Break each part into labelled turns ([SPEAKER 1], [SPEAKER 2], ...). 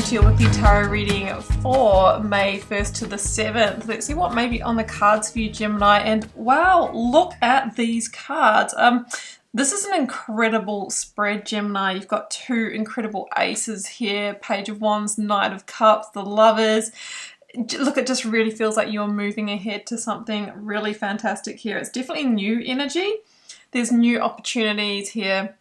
[SPEAKER 1] to your weekly tarot reading for May 1st to the 7th. Let's see what may be on the cards for you, Gemini. And wow, look at these cards. This is an incredible spread, Gemini. You've got two incredible aces here, Page of Wands, Knight of Cups, the Lovers. Look, it just really feels like you're moving ahead to something really fantastic here. It's definitely new energy. There's new opportunities here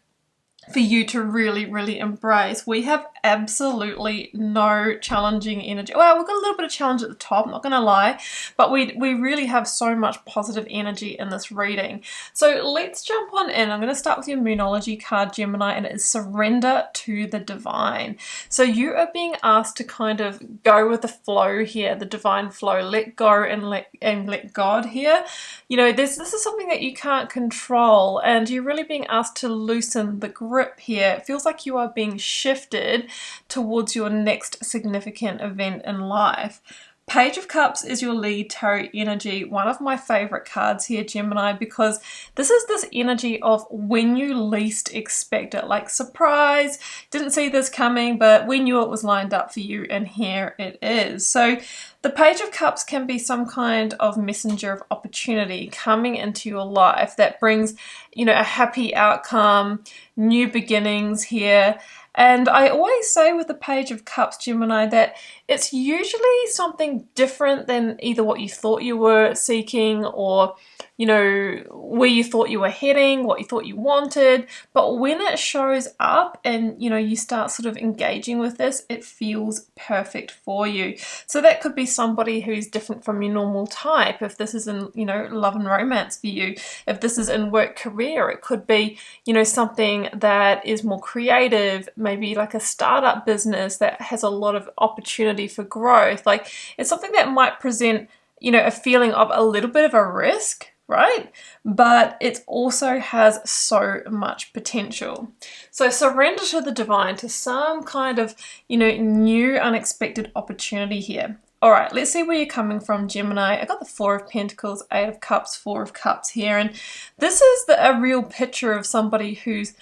[SPEAKER 1] for you to really embrace. We have absolutely no challenging energy. Well, we've got a little bit of challenge at the top, not gonna lie, but we really have so much positive energy in this reading. So let's jump on in. I'm going to start with your Moonology card, Gemini, and it is Surrender to the Divine. So you are being asked to kind of go with the flow here, the divine flow. Let go and let God here. You know, this is something that you can't control, and you're really being asked to loosen the grip here. It feels like you are being shifted towards your next significant event in life. Page of Cups is your lead tarot energy, one of my favorite cards here, Gemini, because this is this energy of when you least expect it, like surprise, didn't see this coming, but we knew it was lined up for you, and here it is. So the Page of Cups can be some kind of messenger of opportunity coming into your life that brings, you know, a happy outcome, new beginnings here. And I always say with the Page of Cups, Gemini, that it's usually something different than either what you thought you were seeking or, you know, where you thought you were heading, what you thought you wanted. But when it shows up and, you know, you start sort of engaging with this, it feels perfect for you. So that could be somebody who's different from your normal type. If this is in, you know, love and romance for you, if this is in work career, it could be, you know, something that is more creative, maybe like a startup business that has a lot of opportunity for growth. Like it's something that might present, you know, a feeling of a little bit of a risk, right? But it also has so much potential. So surrender to the divine, to some kind of, you know, new unexpected opportunity here. All right, let's see where you're coming from, Gemini. I got the Four of Pentacles, Eight of Cups, Four of Cups here, and this is a real picture of somebody who's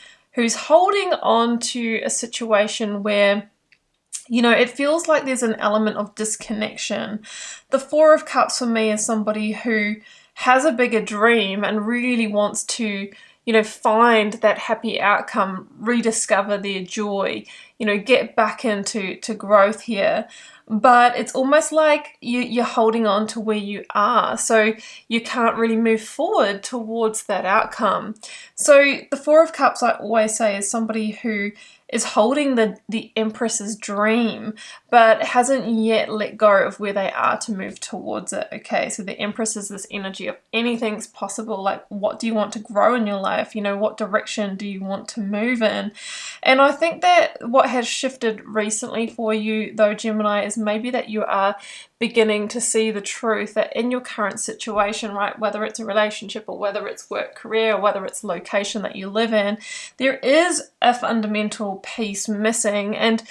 [SPEAKER 1] holding on to a situation where, you know, it feels like there's an element of disconnection. The Four of Cups for me is somebody who has a bigger dream and really wants to, you know, find that happy outcome, rediscover their joy, you know, get back into growth here. But it's almost like you're holding on to where you are, so you can't really move forward towards that outcome. So the Four of Cups, I always say, is somebody who is holding the Empress's dream, but hasn't yet let go of where they are to move towards it. Okay, so the Empress is this energy of anything's possible. Like, what do you want to grow in your life? You know, what direction do you want to move in? And I think that what has shifted recently for you, though, Gemini, is maybe that you are beginning to see the truth that in your current situation, right, whether it's a relationship or whether it's work, career, or whether it's location that you live in, there is a fundamental piece missing. And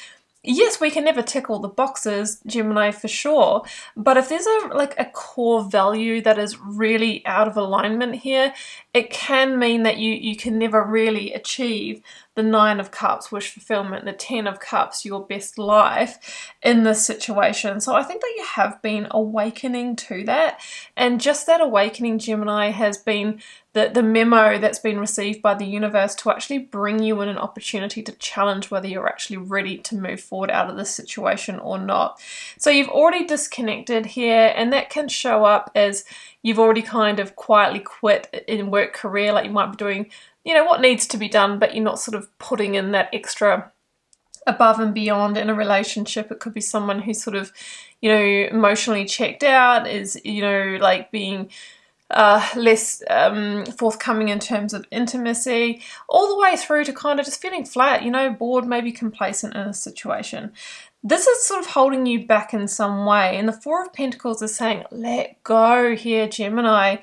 [SPEAKER 1] yes, we can never tick all the boxes, Gemini, for sure, but if there's a core value that is really out of alignment here, it can mean that you can never really achieve the Nine of Cups, wish fulfillment, the Ten of Cups, your best life in this situation. So I think that you have been awakening to that, and just that awakening, Gemini, has been the memo that's been received by the universe to actually bring you in an opportunity to challenge whether you're actually ready to move forward out of this situation or not. So you've already disconnected here, and that can show up as you've already kind of quietly quit in work, career, like you might be doing, you know, what needs to be done, but you're not sort of putting in that extra above and beyond in a relationship. It could be someone who's sort of, you know, emotionally checked out, is, you know, like being less forthcoming in terms of intimacy, all the way through to kind of just feeling flat, you know, bored, maybe complacent in a situation. This is sort of holding you back in some way. And the Four of Pentacles is saying, let go here, Gemini.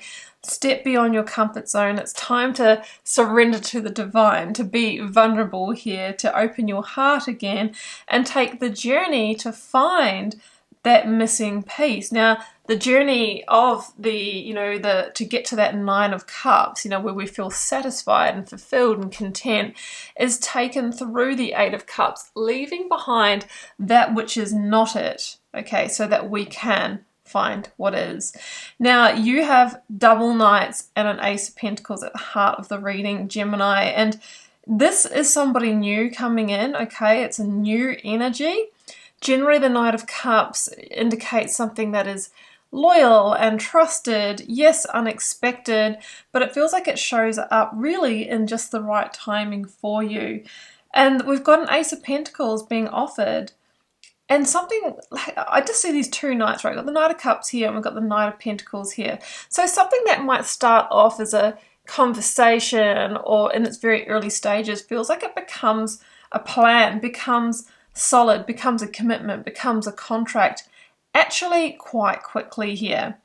[SPEAKER 1] Step beyond your comfort zone. It's time to surrender to the divine, to be vulnerable here, to open your heart again and take the journey to find that missing piece. Now, the journey of to get to that Nine of Cups, where we feel satisfied and fulfilled and content, is taken through the Eight of Cups, leaving behind that which is not it, okay, so that we can find what is. Now, you have double knights and an Ace of Pentacles at the heart of the reading, Gemini, and this is somebody new coming in, okay? It's a new energy. Generally, the Knight of Cups indicates something that is loyal and trusted, yes, unexpected, but it feels like it shows up really in just the right timing for you. And we've got an Ace of Pentacles being offered. And something, I just see these two knights, right? We've got the Knight of Cups here and we've got the Knight of Pentacles here. So something that might start off as a conversation or in its very early stages feels like it becomes a plan, becomes solid, becomes a commitment, becomes a contract actually quite quickly here.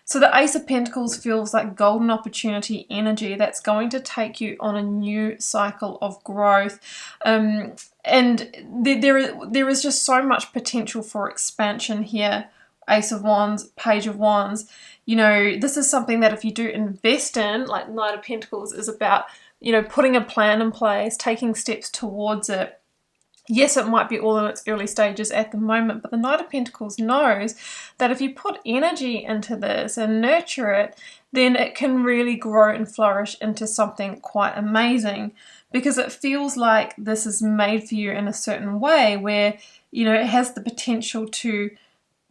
[SPEAKER 1] So the Ace of Pentacles feels like golden opportunity energy that's going to take you on a new cycle of growth. And there is just so much potential for expansion here. Ace of Wands, Page of Wands. This is something that if you do invest in, like Knight of Pentacles is about, putting a plan in place, taking steps towards it. Yes, it might be all in its early stages at the moment, but the Knight of Pentacles knows that if you put energy into this and nurture it, then it can really grow and flourish into something quite amazing, because it feels like this is made for you in a certain way where, it has the potential to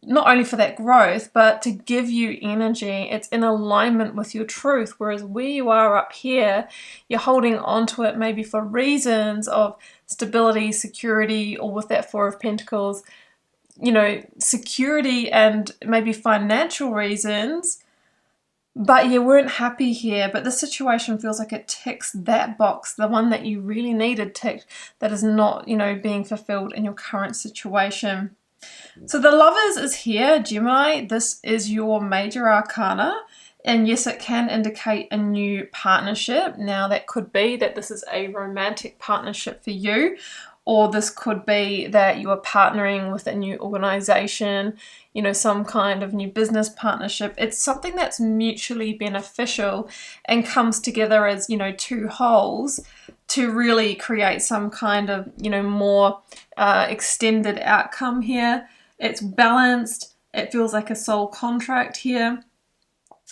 [SPEAKER 1] not only for that growth, but to give you energy. It's in alignment with your truth, whereas where you are up here, you're holding on to it maybe for reasons of stability, security, or with that Four of Pentacles, security and maybe financial reasons, but you weren't happy here. But the situation feels like it ticks that box, the one that you really needed ticked, that is not, being fulfilled in your current situation. So the Lovers is here, Gemini. This is your major arcana. And yes, it can indicate a new partnership. Now, that could be that this is a romantic partnership for you, or this could be that you are partnering with a new organization, some kind of new business partnership. It's something that's mutually beneficial and comes together as, two wholes to really create some kind of, more extended outcome here. It's balanced. It feels like a soul contract here.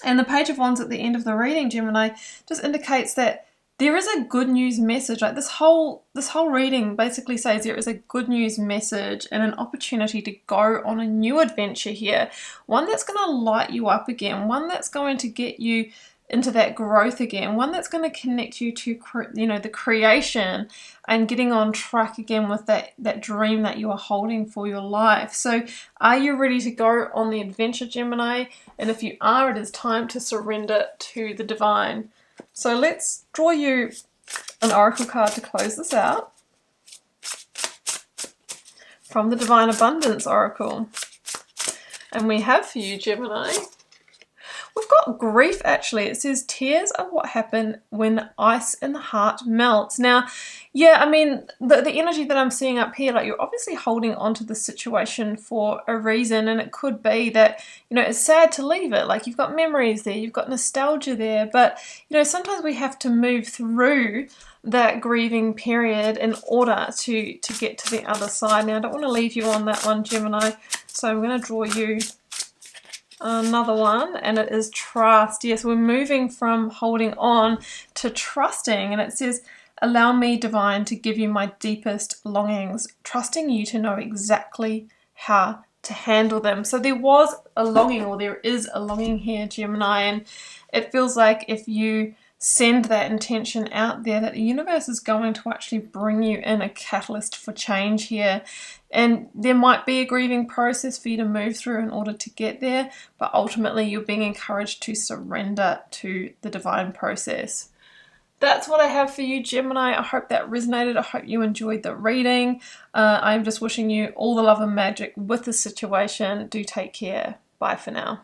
[SPEAKER 1] And the Page of Wands at the end of the reading, Gemini, just indicates that there is a good news message. Like this whole reading basically says there is a good news message and an opportunity to go on a new adventure here. One that's going to light you up again. One that's going to get you into that growth again. One that's going to connect you to, the creation and getting on track again with that dream that you are holding for your life. So are you ready to go on the adventure, Gemini? And if you are, it is time to surrender to the divine. So let's draw you an oracle card to close this out from the Divine Abundance Oracle. And we have for you, Gemini, we've got grief, actually. It says tears are what happen when ice in the heart melts. Now, yeah, I mean, the energy that I'm seeing up here, like you're obviously holding on to the situation for a reason, and it could be that, it's sad to leave it. Like you've got memories there, you've got nostalgia there, but, sometimes we have to move through that grieving period in order to get to the other side. Now, I don't want to leave you on that one, Gemini, so I'm going to draw you another one, and it is trust. Yes, we're moving from holding on to trusting, and it says, allow me, divine, to give you my deepest longings, trusting you to know exactly how to handle them. So there was a longing, or there is a longing here, Gemini, and it feels like if you send that intention out there, that the universe is going to actually bring you in a catalyst for change here. And there might be a grieving process for you to move through in order to get there, but ultimately you're being encouraged to surrender to the divine process. That's what I have for you, Gemini. I hope that resonated. I hope you enjoyed the reading. I'm just wishing you all the love and magic with the situation. Do take care. Bye for now.